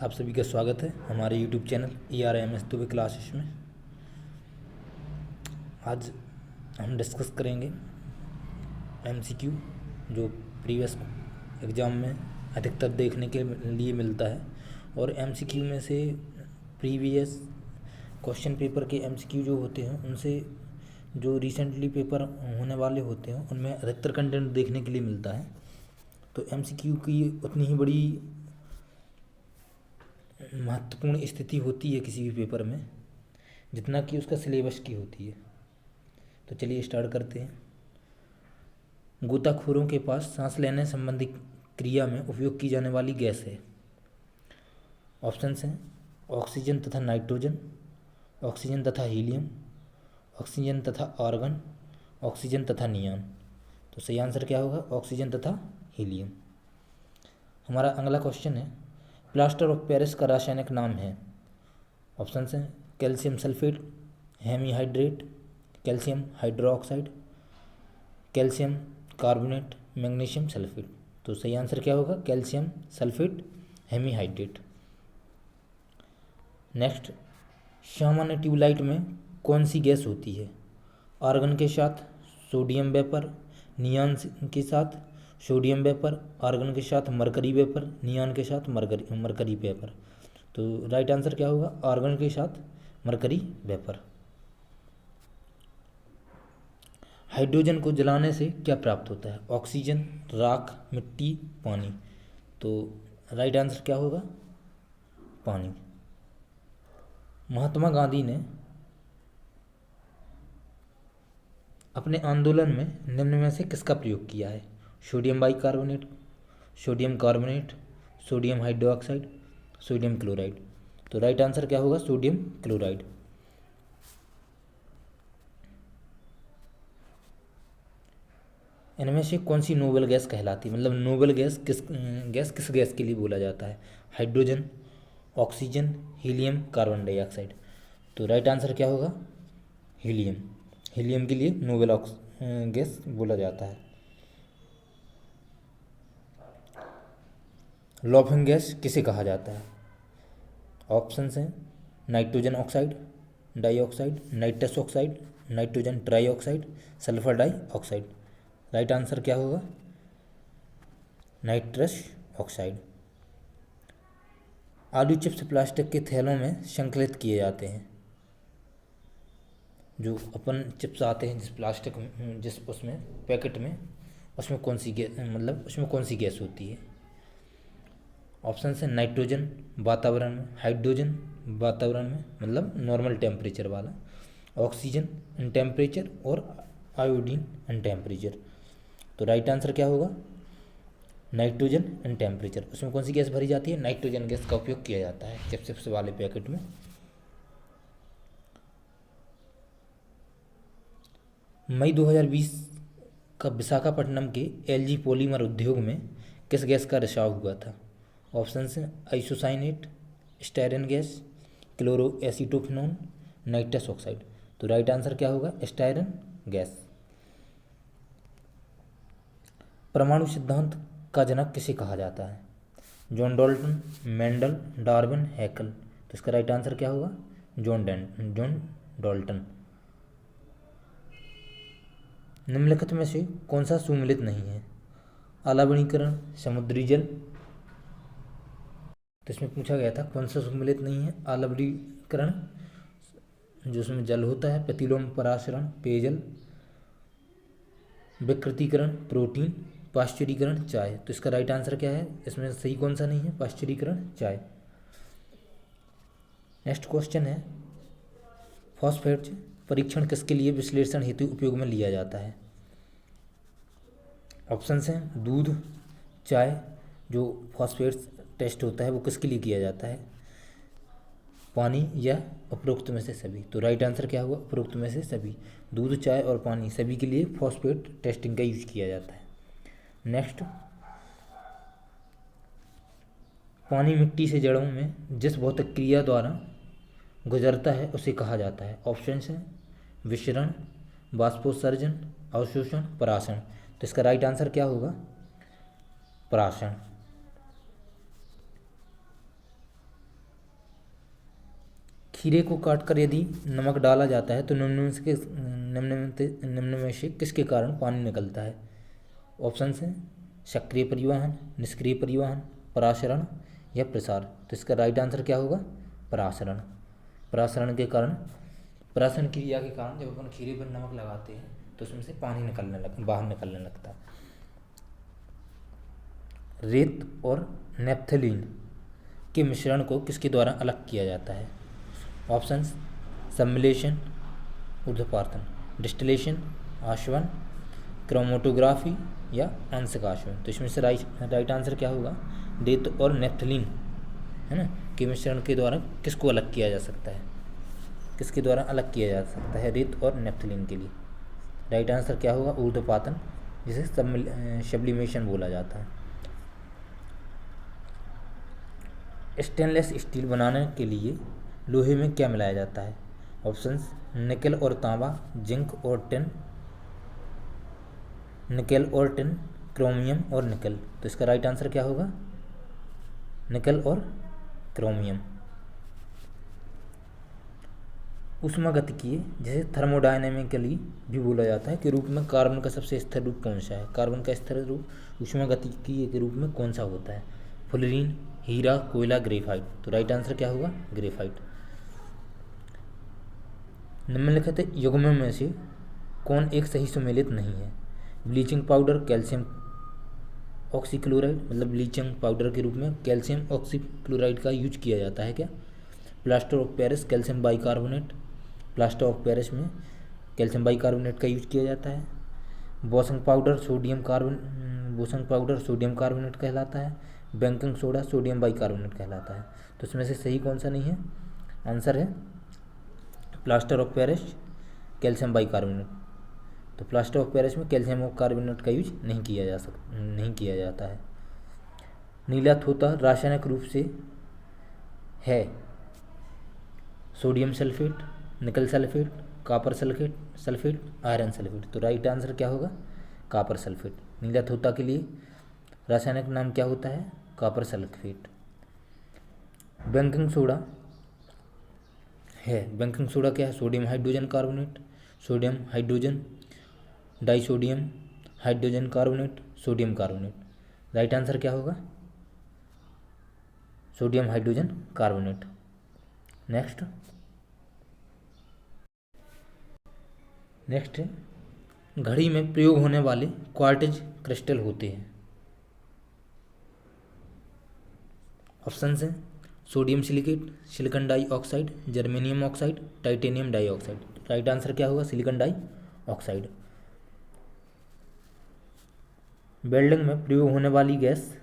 आप सभी का स्वागत है हमारे YouTube channel ERMS Dubey classes में। आज हम डिस्कस करेंगे MCQ जो प्रीवियस एग्ज़ाम में अधिकतर देखने के लिए मिलता है, और MCQ में से प्रीवियस क्वेश्चन पेपर के MCQ जो होते हैं उनसे जो रिसेंटली पेपर होने वाले होते हैं उनमें अधिकतर कंटेंट देखने के लिए मिलता है। तो MCQ की उतनी ही बड़ी महत्वपूर्ण स्थिति होती है किसी भी पेपर में जितना कि उसका सिलेबस की होती है। तो चलिए स्टार्ट करते हैं। गोताखोरों के पास सांस लेने संबंधी क्रिया में उपयोग की जाने वाली गैस है। ऑप्शंस हैं ऑक्सीजन तथा नाइट्रोजन, ऑक्सीजन तथा हीलियम, ऑक्सीजन तथा आर्गन, ऑक्सीजन तथा नियॉन। तो सही आंसर क्या होगा? ऑक्सीजन तथा हीलियम। हमारा अगला क्वेश्चन है प्लास्टर ऑफ पेरिस का रासायनिक नाम है। ऑप्शंस हैं calcium sulphate, hemihydrate, calcium hydroxide, calcium carbonate, magnesium sulphate. तो सही आंसर क्या होगा? Calcium sulphate hemihydrate. नेक्स्ट, सामान्य ट्यूबलाइट में कौन सी गैस होती है? आर्गन के साथ सोडियम वेपर, नियॉन के साथ सोडियम वेपर, आर्गन के साथ मरकरी वेपर, नियॉन के साथ मरकरी वेपर। तो राइट आंसर क्या होगा? आर्गन के साथ मरकरी वेपर। हाइड्रोजन को जलाने से क्या प्राप्त होता है? ऑक्सीजन, राख, मिट्टी, पानी। तो राइट आंसर क्या होगा? पानी। महात्मा गांधी ने अपने आंदोलन में निम्न में से किसका प्रयोग किया है? Sodium bicarbonate, sodium carbonate, sodium hydroxide, sodium chloride. तो राइट आंसर क्या होगा? Sodium chloride. इनमें से कौन सी नोबल गैस कहलाती है? मतलब नोबल गैस किस गैस के लिए बोला जाता है? Hydrogen, oxygen, helium, carbon dioxide. तो राइट आंसर क्या होगा? हीलियम। हीलियम के लिए नोबल गैस बोला जाता है। लॉफिंग गैस किसे कहा जाता है? ऑप्शंस हैं nitrogen oxide, dioxide, nitrous oxide, nitrogen trioxide, sulphur dioxide. Right answer क्या होगा? Nitrous oxide. आलू चिप्स प्लास्टिक के थैलों में संकलित किए जाते हैं। जो अपन चिप्स आते हैं जिस उसमें पैकेट में, उसमें कौन सी गैस, मतलब उसमें कौन सी गैस होती है? ऑप्शन है नाइट्रोजन वातावरण में, हाइड्रोजन वातावरण में मतलब नॉर्मल टेम्परेचर वाला, ऑक्सीजन इन टेम्परेचर और आयोडीन इन टेम्परेचर। तो राइट आंसर क्या होगा? Nitrogen in temperature. उसमें कौन सी गैस भरी जाती है? नाइट्रोजन गैस का उपयोग किया जाता है चिप्स वाले पैकेट में। मई 2020 का विशाखापट्टनम के एलजी पॉलीमर उद्योग में किस गैस का रिसाव हुआ था? ऑप्शन हैं isocyanate, styrene gas, chloro acetophenone, nitrous oxide. तो राइट आंसर क्या होगा? Styrene gas. परमाणु सिद्धांत का जनक किसे कहा जाता है? John Dalton, Mendel, Darwin, Haeckel. तो इसका राइट आंसर क्या होगा? John Dalton. निम्नलिखित में से कौन सा सुमेलित नहीं है? आलवणीकरण, समुद्री जल। तो इसमें पूछा गया था कौन सा सुमेलित नहीं है? आलवणीकरण जो उसमें जल होता है, प्रतिलोम परासरण पेयजल, विकृतीकरण प्रोटीन, पाश्चुरीकरण चाय। तो इसका राइट आंसर क्या है? इसमें सही कौन सा नहीं है? पाश्चुरीकरण चाय। नेक्स्ट क्वेश्चन है फॉस्फेट परीक्षण किसके लिए विश्लेषण हेतु उपयोग में लिया जाता है? ऑप्शंस हैं दूध, चाय। जो फॉस्फेट टेस्ट होता है वो किसके लिए किया जाता है? पानी या उपरोक्त में से सभी। तो राइट आंसर क्या होगा? उपरोक्त में से सभी। दूध, चाय और पानी सभी के लिए फॉस्फेट टेस्टिंग का यूज किया जाता है। नेक्स्ट, पानी मिट्टी से जड़ों में जिस भौतिक क्रिया द्वारा गुजरता है उसे कहा जाता है। ऑप्शंस हैं विसरण, बाष्पोत्सर्जन, अवशोषण, परासरण। तो इसका राइट आंसर क्या होगा? परासरण। खीरे को काटकर यदि नमक डाला जाता है तो निम्न में से किसके कारण पानी निकलता है? ऑप्शन हैं सक्रिय परिवहन, निष्क्रिय परिवहन, परासरण या प्रसार। तो इसका राइट आंसर क्या होगा? परासरण। परासरण के कारण, परासरण क्रिया के कारण जब अपन खीरे पर नमक लगाते हैं तो उसमें से पानी बाहर निकलने लगता है। रेत और नेप्थलीन के मिश्रण को किसके द्वारा अलग किया जाता है? ऑप्शंस सम्मिलेशन, ऊर्ध्वपातन, डिस्टिलेशन, आशवन, क्रोमेटोग्राफी या आंशिक आशवन। तो इसमें से राइट आंसर क्या होगा? रेत और नेप्थलीन, है ना, के मिश्रण के द्वारा किसको अलग किया जा सकता है? किसके द्वारा अलग किया जा सकता है रेत और नेप्थलीन के लिए? राइट आंसर क्या होगा? ऊर्ध्वपातन, जिसे सब्लिमेशन बोला जाता है। स्टेनलेस स्टील बनाने के लिए लोहे में क्या मिलाया जाता है? ऑप्शंस निकेल और तांबा, जिंक और टिन, निकेल और टिन, क्रोमियम और निकेल। तो इसका राइट आंसर क्या होगा? निकेल और क्रोमियम। ऊष्मागतिकीय, जिसे थर्मोडायनेमिकली भी बोला जाता है, के रूप में कार्बन का सबसे स्थिर रूप कौन सा है? कार्बन का स्थिर रूप ऊष्मागतिकीय के रूप में कौन सा होता है? फ्लोरीन, हीरा, कोयला, ग्रेफाइट। तो राइट आंसर क्या होगा? ग्रेफाइट। निम्नलिखित युग्मों में से कौन एक सही सुमेलित नहीं है? ब्लीचिंग पाउडर, कैल्शियम ऑक्सीक्लोराइड, मतलब ब्लीचिंग पाउडर के रूप में कैल्शियम ऑक्सीक्लोराइड का यूज किया जाता है क्या? Plaster of Paris, calcium bicarbonate, plaster of Paris में कैल्शियम बाइकार्बोनेट का यूज किया जाता है। बोसंग पाउडर सोडियम कार्बोनेट कहलाता है। बेकिंग सोडा सोडियम बाइकार्बोनेट कहलाता है। तो इसमें से सही कौन सा नहीं है? आंसर है plaster of Paris, calcium bicarbonate. तो प्लास्टर ऑफ पेरिस में कैल्शियम कार्बोनेट का यूज नहीं किया जाता है। नीला थोथा रासायनिक रूप से है सोडियम सल्फेट, निकल sulphate, copper sulphate, iron sulphate. तो राइट आंसर क्या होगा? Copper sulphate. नीला थोथा के लिए रासायनिक नाम क्या होता है? Copper sulphate. बेकिंग सोडा क्या है? Sodium hydrogen carbonate, sodium hydrogen disodium hydrogen carbonate, sodium carbonate. Right answer क्या होगा? Sodium hydrogen carbonate. नेक्स्ट घड़ी में प्रयोग होने वाले क्वार्ट्ज क्रिस्टल होते हैं। ऑप्शन हैं sodium silicate, silicon dioxide, germanium oxide, titanium dioxide. Right answer क्या होगा? Silicon dioxide. वेल्डिंग में प्रयोग होने वाली गैस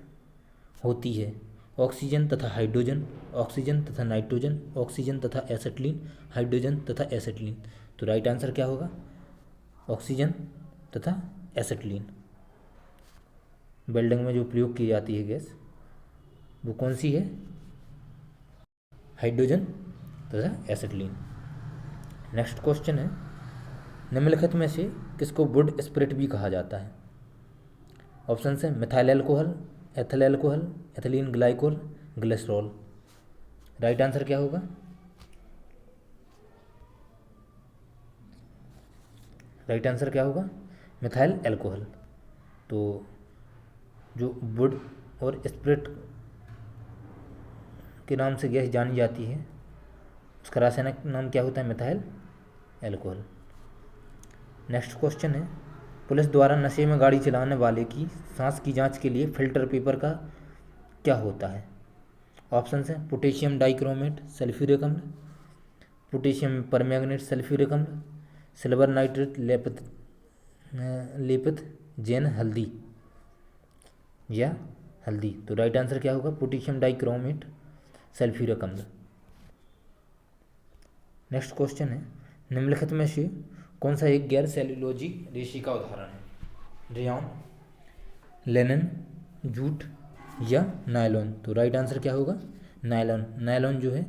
होती है ऑक्सीजन तथा हाइड्रोजन, ऑक्सीजन तथा नाइट्रोजन, ऑक्सीजन तथा एसिटिलीन, हाइड्रोजन तथा एसिटिलीन। तो राइट आंसर क्या होगा? ऑक्सीजन तथा एसिटिलीन। वेल्डिंग में जो प्रयोग की जाती है गैस वो कौन सी है? हाइड्रोजन तथा एसिटिलीन। नेक्स्ट क्वेश्चन है निम्नलिखित में से किसको वुड स्पिरिट भी कहा जाता है? ऑप्शन है methyl alcohol, ethyl alcohol, ethylene glycol, glycerol. Right answer क्या होगा? राइट आंसर क्या होगा? Methyl alcohol. तो जो वुड और स्पिरिट के नाम से गैस जानी जाती है उसका रासायनिक नाम क्या होता है? Methyl alcohol. नेक्स्ट क्वेश्चन है पुलिस द्वारा नशे में गाड़ी चलाने वाले की सांस की जांच के लिए फिल्टर पेपर का क्या होता है? ऑप्शन हैं पोटेशियम डाइक्रोमेट सल्फ्यूरिक अम्ल, पोटेशियम परमैंगनेट सल्फ्यूरिक अम्ल, सिल्वर नाइट्रेट लेपित जैन हल्दी या हल्दी। तो राइट आंसर क्या होगा? पोटेशियम डाइक्रोमेट सल्फ्यूरिक अम्ल। नेक्स्ट क्वेश्चन है निम्नलिखित में से कौन सा एक गैर सेल्यूलोजी रेशे का उदाहरण है? रेयॉन, लेनिन, जूट या नायलॉन। तो राइट आंसर क्या होगा? नायलॉन। नायलॉन जो है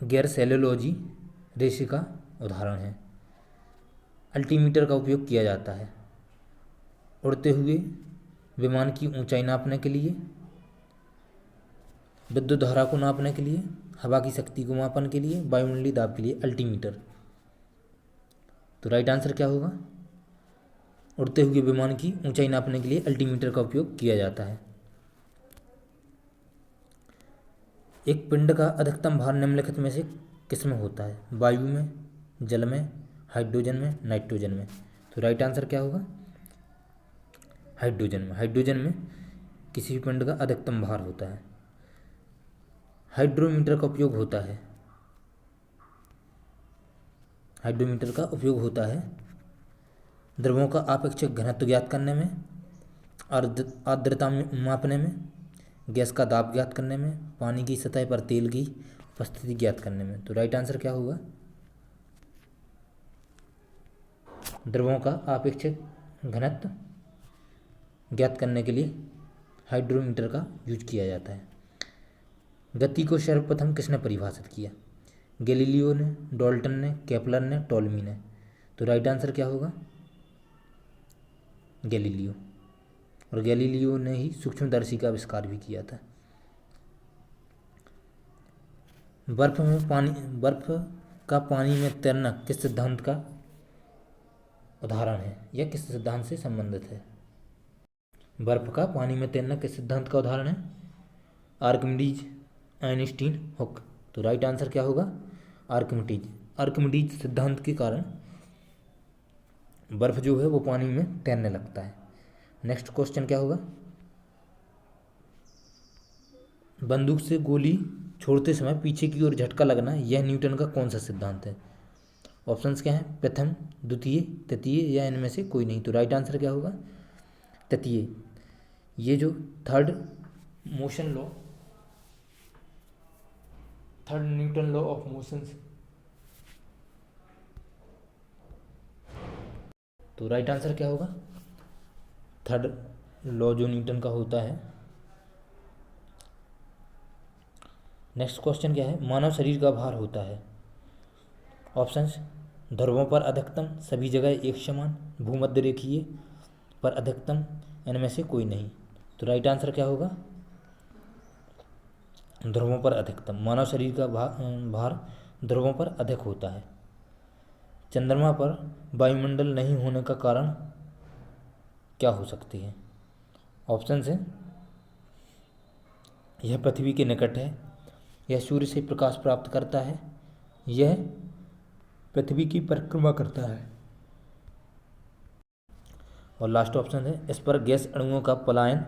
गैर सेल्यूलोजी रेशे का उदाहरण है। अल्टीमीटर का उपयोग किया जाता है उड़ते हुए विमान की ऊंचाई नापने के लिए, विद्युत धारा को नापने के लिए, हवा की शक्ति को मापन के लिए, वायुमंडलीय दाब के लिए अल्टीमीटर। तो राइट आंसर क्या होगा? उड़ते हुए विमान की ऊंचाई नापने के लिए अल्टीमीटर का उपयोग किया जाता है। एक पिंड का अधिकतम भार निम्नलिखित में से किस में होता है? वायु में, जल में, हाइड्रोजन में, नाइट्रोजन में। तो राइट आंसर क्या होगा? हाइड्रोजन में। हाइड्रोजन में किसी भी पिंड का अधिकतम भार होता है। हाइड्रोमीटर का उपयोग होता है। हाइड्रोमीटर का उपयोग होता है द्रवों का आपेक्षिक घनत्व ज्ञात करने में, आर्द्रता मापने में, गैस का दाब ज्ञात करने में, पानी की सतह पर तेल की उपस्थिति ज्ञात करने में। तो राइट आंसर क्या होगा? द्रवों का आपेक्षिक घनत्व ज्ञात करने के लिए हाइड्रोमीटर का यूज किया जाता है। गति को सर्वप्रथम किसने परिभाषित किया? गैलीलियो ने, डाल्टन ने, केपलर ने, टॉलमी ने। तो राइट आंसर क्या होगा? गैलीलियो। और गैलीलियो ने ही सूक्ष्मदर्शी का आविष्कार भी किया था। बर्फ का पानी में तैरना किस सिद्धांत का उदाहरण है या किस सिद्धांत से संबंधित है? बर्फ का पानी में तैरना किस सिद्धांत का उदाहरण है? Archimedes, Einstein, hook. तो राइट आंसर क्या होगा? आर्किमिडीज। आर्किमिडीज सिद्धांत के कारण बर्फ जो है वो पानी में तैरने लगता है। नेक्स्ट क्वेश्चन क्या होगा? बंदूक से गोली छोड़ते समय पीछे की ओर झटका लगना, यह न्यूटन का कौन सा सिद्धांत है? ऑप्शंस क्या हैं? प्रथम, द्वितीय, तृतीय या इनमें से कोई नहीं। तो राइट आंसर क्या होगा? तृतीय। ये जो third Newton law of motion. तो राइट आंसर क्या होगा? थर्ड लॉ जो न्यूटन का होता है। नेक्स्ट क्वेश्चन क्या है? मानव शरीर का भार होता है। ऑप्शंस: ध्रुवों पर अधिकतम, सभी जगह एक समान, भूमध्य रेखीय पर अधिकतम, इनमें से कोई नहीं। तो राइट आंसर क्या होगा? ध्रुवों पर अधिकतम। मानव शरीर का भार ध्रुवों पर अधिक होता है। चंद्रमा पर वायुमंडल नहीं होने का कारण क्या हो सकती है? ऑप्शन है: यह पृथ्वी के निकट है, यह सूर्य से प्रकाश प्राप्त करता है, यह पृथ्वी की परिक्रमा करता है, और लास्ट ऑप्शन है इस पर गैस अणुओं का पलायन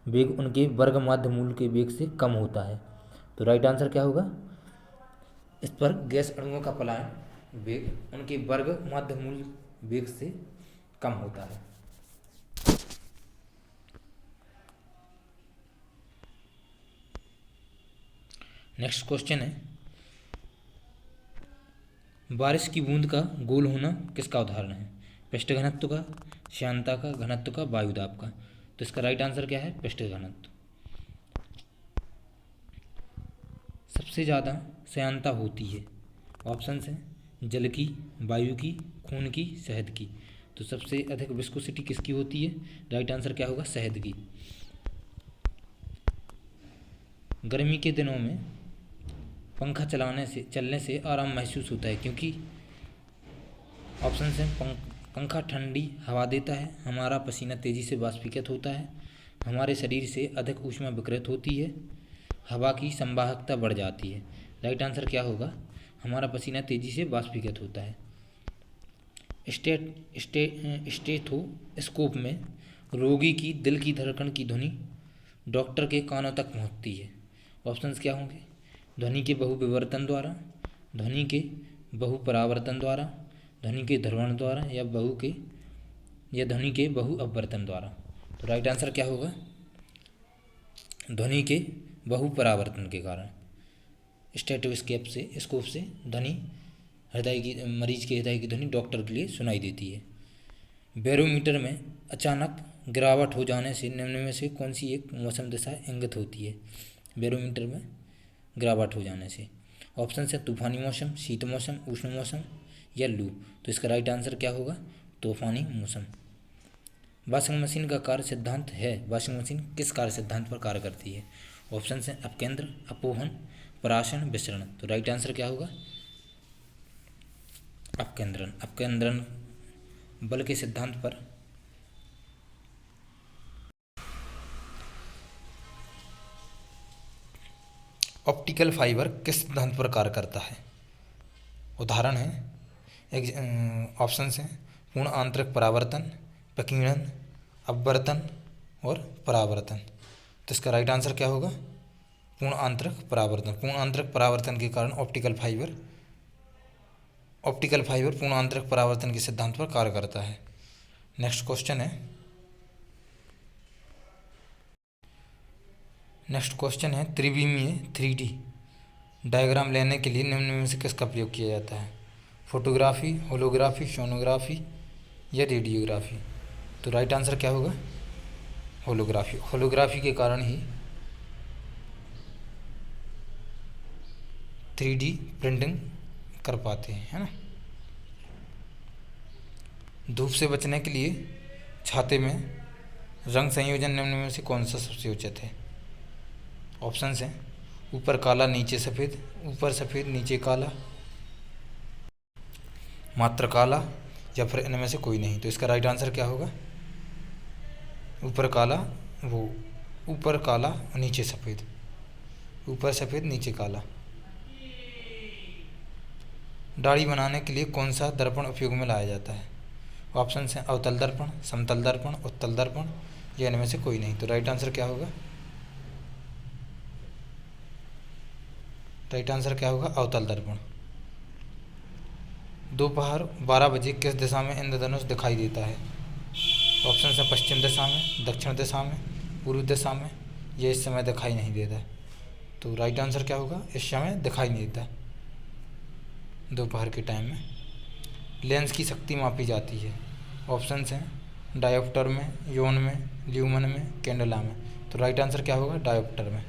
वेग उनके वर्ग माध्य मूल के वेग से कम होता है। तो राइट आंसर क्या होगा? इस पर गैस अणुओं का पलायन वेग उनके वर्ग माध्य मूल वेग से कम होता है। नेक्स्ट क्वेश्चन है, बारिश की बूंद का गोल होना किसका उदाहरण है? पृष्ठ घनत्व का, श्यानता का, घनत्व का, वायुदाब का। तो इसका राइट आंसर क्या है? पृष्ठ घनत्व। सबसे ज़्यादा श्यानता होती है। ऑप्शन है जल की, वायु की, खून की, शहद की। तो सबसे अधिक विस्कोसिटी किसकी होती है? राइट आंसर क्या होगा? शहद की। गर्मी के दिनों में पंखा चलने से आराम महसूस होता है क्योंकि ऑप्शन है पंखा ठंडी हवा देता है, हमारा पसीना तेज़ी से वाष्पीकृत होता है, हमारे शरीर से अधिक ऊष्मा विकृत होती है, हवा की संवाहकता बढ़ जाती है। राइट आंसर क्या होगा? हमारा पसीना तेज़ी से वाष्पीकृत होता है। स्टेथोस्कोप में रोगी की दिल की धड़कन की ध्वनि डॉक्टर के कानों तक पहुंचती है। ऑप्शंस क्या होंगे? ध्वनि के बहुविवर्तन द्वारा, ध्वनि के बहुपरावर्तन द्वारा, ध्वनि के ध्रवण द्वारा, या ध्वनि के बहुअपवर्तन द्वारा। तो राइट आंसर क्या होगा? ध्वनि के बहुपरावर्तन के कारण। स्कोप से ध्वनि मरीज के हृदय की ध्वनि डॉक्टर के लिए सुनाई देती है। बैरोमीटर में अचानक गिरावट हो जाने से निम्न में से कौन सी एक मौसम दशा इंगित होती है? बैरोमीटर में गिरावट हो जाने से ऑप्शन है तूफानी मौसम, शीत मौसम, उष्ण मौसम या लू। तो इसका राइट आंसर क्या होगा? तूफानी मौसम। वॉशिंग मशीन का कार्य सिद्धांत है। वॉशिंग मशीन किस कार्य सिद्धांत पर कार्य करती है? ऑप्शन हैं अपकेंद्र, अपोहन, पराशण, विसरण। तो राइट आंसर क्या होगा? अपकेंद्रन। अपकेंद्रन बल के सिद्धांत पर ऑप्टिकल फाइबर किस सिद्धांत पर कार्य करता है? उदाहरण है, ऑप्शंस हैं पूर्ण आंतरिक परावर्तन, प्रकीर्णन, अपवर्तन और परावर्तन। तो इसका राइट आंसर क्या होगा? पूर्ण आंतरिक परावर्तन। पूर्ण आंतरिक परावर्तन के कारण ऑप्टिकल फाइबर पूर्ण आंतरिक परावर्तन के सिद्धांत पर कार्य करता है। नेक्स्ट क्वेश्चन है त्रिविमीय 3D डायग्राम लेने के लिए निम्न में से किसका प्रयोग किया जाता है? फोटोग्राफी, होलोग्राफी, सोनोग्राफी या रेडियोग्राफी। तो राइट आंसर क्या होगा? होलोग्राफी। होलोग्राफी के कारण ही 3D प्रिंटिंग कर पाते हैं, है ना। धूप से बचने के लिए छाते में रंग संयोजन निम्न में से कौन सा सबसे उचित है? ऑप्शंस हैं ऊपर काला नीचे सफ़ेद, ऊपर सफ़ेद नीचे काला, मात्र काला, या फिर इनमें से कोई नहीं। तो इसका राइट आंसर क्या होगा? ऊपर काला नीचे सफ़ेद, ऊपर सफ़ेद नीचे काला। दाढ़ी बनाने के लिए कौन सा दर्पण उपयोग में लाया जाता है? ऑप्शन हैं अवतल दर्पण, समतल दर्पण, उत्तल दर्पण, या इनमें से कोई नहीं। तो राइट आंसर क्या होगा? राइट आंसर क्या होगा? अवतल दर्पण। दोपहर 12 बजे किस दिशा में इंद्रधनुष दिखाई देता है? ऑप्शन है पश्चिम दिशा में, दक्षिण दिशा में, पूर्व दिशा में, या इस समय दिखाई नहीं देता है। तो राइट आंसर क्या होगा? इस समय दिखाई नहीं देता दोपहर के टाइम में। लेंस की शक्ति मापी जाती है। ऑप्शन हैं डायोप्टर में, योन में, ल्यूमन में, कैंडेला में। तो राइट आंसर क्या होगा? डायोप्टर में।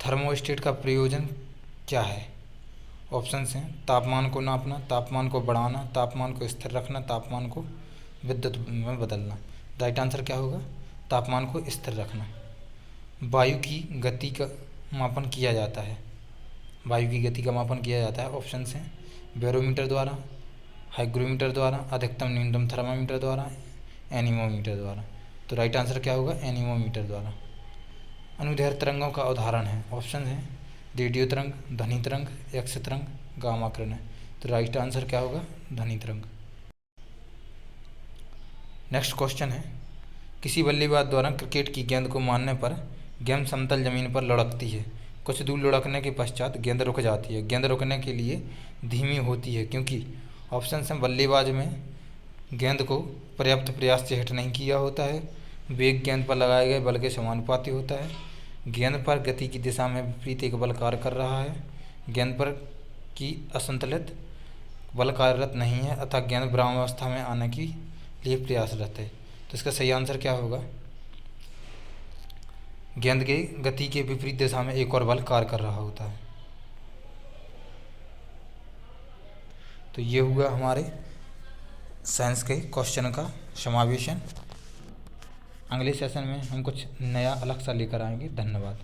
थर्मोस्टेट का प्रयोजन क्या है? ऑप्शंस हैं तापमान को नापना, तापमान को बढ़ाना, तापमान को स्थिर रखना, तापमान को विद्युत में बदलना। राइट आंसर क्या होगा? तापमान को स्थिर रखना। वायु की गति का मापन किया जाता है। वायु की गति का मापन किया जाता है। ऑप्शंस हैं बैरोमीटर द्वारा, हाइग्रोमीटर द्वारा, अधिकतम न्यूनतम थर्मामीटर द्वारा, एनीमोमीटर द्वारा। तो राइट आंसर क्या होगा? एनीमोमीटर द्वारा। अनुदैर्घ्य तरंगों का उदाहरण है। ऑप्शन है रेडियो तरंग, ध्वनि तरंग, एक्स तरंग, गामा किरण। तो राइट आंसर क्या होगा? ध्वनि तरंग। नेक्स्ट क्वेश्चन है किसी बल्लेबाज द्वारा क्रिकेट की गेंद को मारने पर गेंद समतल जमीन पर लुढ़कती है। कुछ दूर लुढ़कने के पश्चात गेंद रुक जाती है। गेंद रुकने के लिए धीमी होती है क्योंकि ऑप्शन हैं बल्लेबाज में गेंद को पर्याप्त प्रयास से हिट नहीं किया होता है, वेग गेंद पर लगाए गए बल के समानुपाती होता है, गेंद पर गति की दिशा में विपरीत एक बल कार्य कर रहा है, गेंद पर की असंतुलित बल कार्यरत नहीं है अतः गेंद विरामावस्था में आने के लिए प्रयासरत है। तो इसका सही आंसर क्या होगा? गेंद के गति के विपरीत दिशा में एक और बल कार्य कर रहा होता है। तो ये हुआ हमारे साइंस के क्वेश्चन का समावेशन। अगले सेशन में हम कुछ नया अलग सा लेकर आएंगे। धन्यवाद।